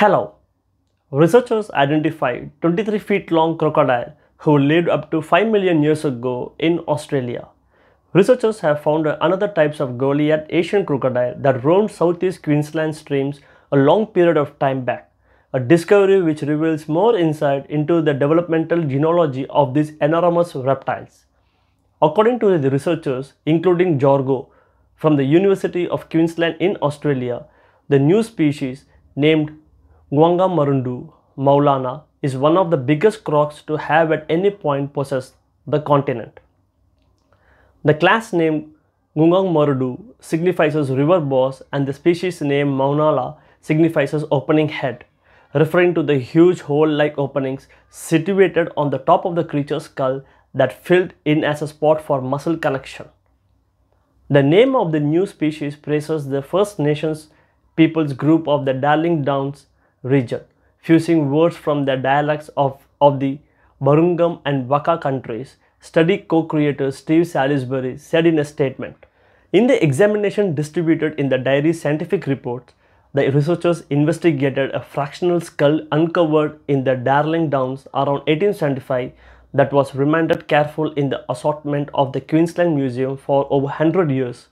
Hello. Researchers identified 23 feet long crocodile who lived up to 5 million years ago in Australia. Researchers have found another types of Goliath Asian crocodile that roamed southeast Queensland streams a long period of time back, a discovery which reveals more insight into the developmental genealogy of these enormous reptiles. According to the researchers, including Jorgo from the University of Queensland in Australia, the new species named Marundu maulana is one of the biggest crocs to have at any point possessed the continent. The class name Marundu signifies river boss and the species name Maunala signifies opening head, referring to the huge hole-like openings situated on the top of the creature's skull that filled in as a spot for muscle connection. The name of the new species praises the First Nations peoples group of the Darling Downs region, fusing words from the dialects of the Barungum and Waka countries, study co-creator Steve Salisbury said in a statement. In the examination distributed in the diary scientific reports, the researchers investigated a fractional skull uncovered in the Darling Downs around 1875 that was remained careful in the assortment of the Queensland Museum for over 100 years.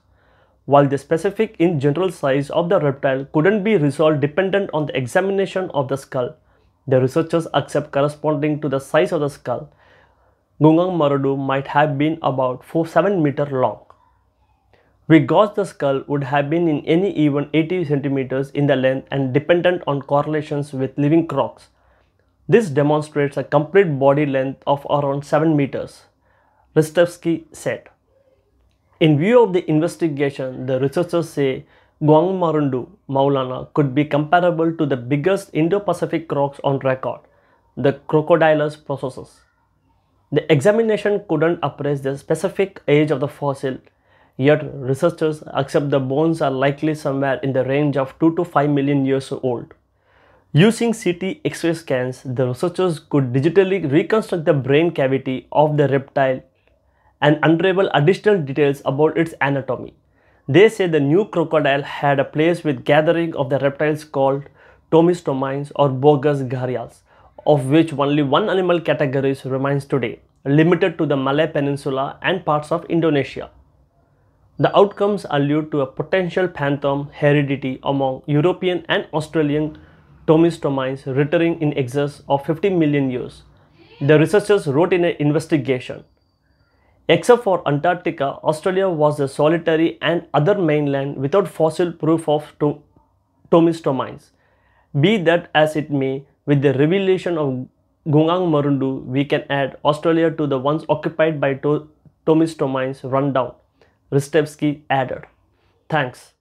While the specific in general size of the reptile couldn't be resolved dependent on the examination of the skull, the researchers accept corresponding to the size of the skull, Gungang Marudu might have been about 7 meters long. We gauged the skull would have been in any even 80 centimeters in the length and dependent on correlations with living crocs. This demonstrates a complete body length of around 7 meters, Ristevsky said. In view of the investigation, the researchers say Marundu maulana could be comparable to the biggest Indo-Pacific crocs on record, the Crocodilus processus. The examination couldn't appraise the specific age of the fossil, yet researchers accept the bones are likely somewhere in the range of 2 to 5 million years old. Using CT X-ray scans, the researchers could digitally reconstruct the brain cavity of the reptile and unravel additional details about its anatomy. They say the new crocodile had a place with gathering of the reptiles called Tomistomines or bogus gharials, of which only one animal category remains today, limited to the Malay Peninsula and parts of Indonesia. The outcomes allude to a potential phantom heredity among European and Australian Tomistomines returning in excess of 50 million years. The researchers wrote in an investigation, except for Antarctica, Australia was a solitary and other mainland without fossil proof of Tomistomines. Be that as it may, with the revelation of Gungang Marundu, we can add Australia to the ones occupied by Tomistomines rundown, Ristevsky added. Thanks.